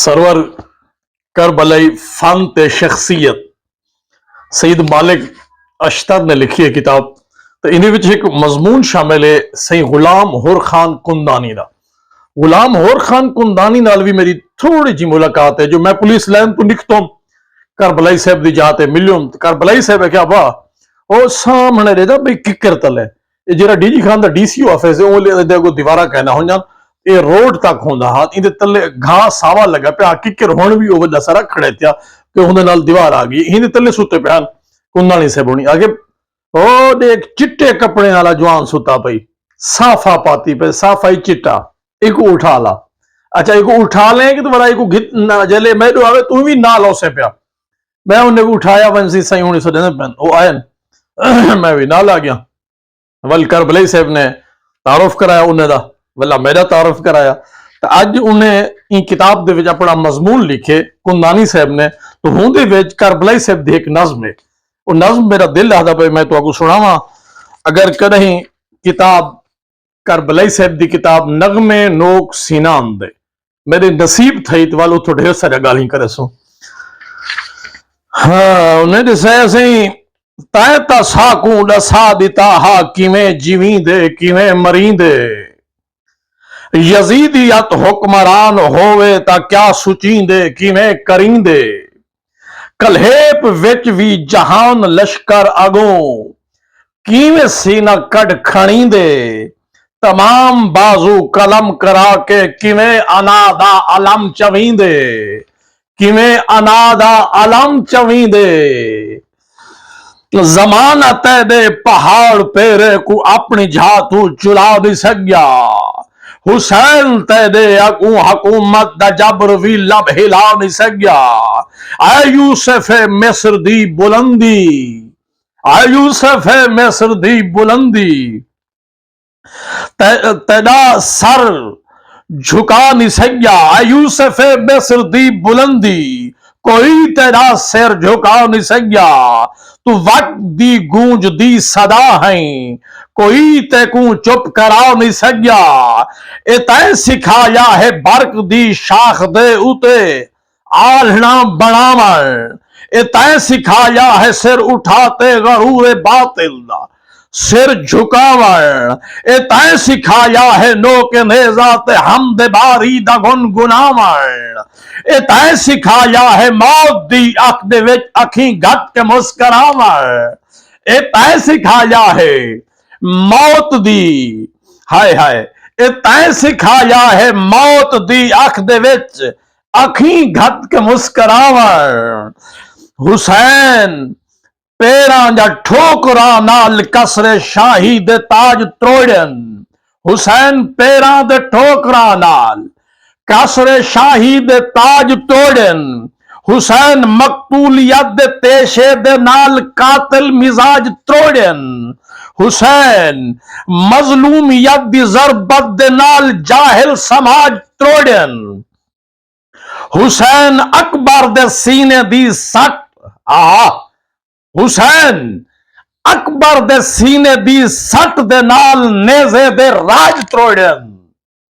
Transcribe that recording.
Server Karbalai fun शख्सियत सईद मालिक Ashtar ने लिखी है किताब। तो इन एक मजमून शामिल है सही गुलाम होर खान कुंदानी का। गुलाम होर खान कुंदानी नाल भी मेरी थोड़ी जी मुलाकात है। जो मैं पुलिस लाइन तो निकता हूं, करबलाई साहब की जात है मिलो। करबलाई साहब है क्या वाह ओ सामने रहता भाई किकर तल है जरा डीजी खान का डीसी ऑफिस है वो दीवारा कहना हो जान ये रोड तक होंदा हा इंदे तले घास सावा लगा पिया किकर हुण भी ओ वड्डा सारा खड़े त्या कि उहदे नाल दीवार आ गई इंदे तले सुते पिया कुंदानी साहब होनी आगे ओ देख चिट्टे कपड़े वाला जवान सुता पई साफा पाती पे साफा ही चिट्टा एक उठा ला। अच्छा एक उठा ले कि तो बड़ा एक घित ना जले मैं तो आवे तू भी ना लो से पिया मैं उन्हें को उठाया वंसी सही होने से देने वो आए मैं भी ना ला गया। वल करबलाई साहब ने तारुफ कराया उन्हें दा वल्ला मेरा तारुफ कराया। तो अज उन्हें इन किताब दे विच अपना मजमून लिखे कुंदानी साहब ने तो हुंदे विच करबलाई साहब दी एक नज़म है। वो नज़म मेरा दिल आदा पे मैं तो सुनावा। अगर कहीं किताब करबलाई साहब दी किताब नगमे नोक सीना आंदे मेरे नसीब थई तो वाल उतो ढेर सारा गाली करे सो। हाँ उन्हें दसाया सही तै ता साकू दसा दिता हा किवें जीवींदे किवें मरींदे यजीदियत हुक्मरान होवे ता क्या सुचींदे किवें करींदे कलहेप विच भी जहान लश्कर अगों किवें सीना कड़ खणींदे तमाम बाजू कलम करा के किवें अनादा अलम चवींदे किवें अनादा अलम चवींदे जमाना तै दे पहाड़ पेरे को अपनी झातू चुला दी सग्या हुसैन तै दे अकू हकूमत दा जबर भी लब हिला नहीं सग्या आए यूसुफ मिस्र दी बुलंदी आए यूसुफ मिस्र दी बुलंदी तेरा सर झुका नहीं सग्या आए यूसुफ मिस्र दी बुलंदी कोई तेरा सिर झुका नहीं सग्या तू वक्त दी गूंज दी सदा है कोई तेकू चुप करा नहीं सग्या ए तै सिखाया है बरक दी शाख दे उते आलना बनावन ए तै सिखाया है सिर उठाते गरूर बातिल दा सिर झुकावन ए तै सिखाया है नोक नेजा ते हमद बारी दा गुनगुनावन ए तै सिखाया है मौत दी अख दे विच अखी घट के मुस्कुरावन ए तै सिखाया है मौत दी हाय हाय ए तै सिखाया है मौत दी अख दे विच अखी घट के मुस्कुरावन हुसैन पेरां दा ठोकरा नाल कसरे शाही दे ताज त्रोड़न हुसैन पेरां दे ठोकरा नाल कसरे शाही दे ताज तोड़न हुसैन मकतूलियत दे पेशे दे नाल कातिल मिजाज त्रोड़न हुसैन मजलूमियत दी जरबत दे नाल जाहिल समाज त्रोड़न हुसैन अकबर दे सीने दी सट हुसैन अकबर दे सीने दी सट दे नाल नेज़े दे राज त्रोड़न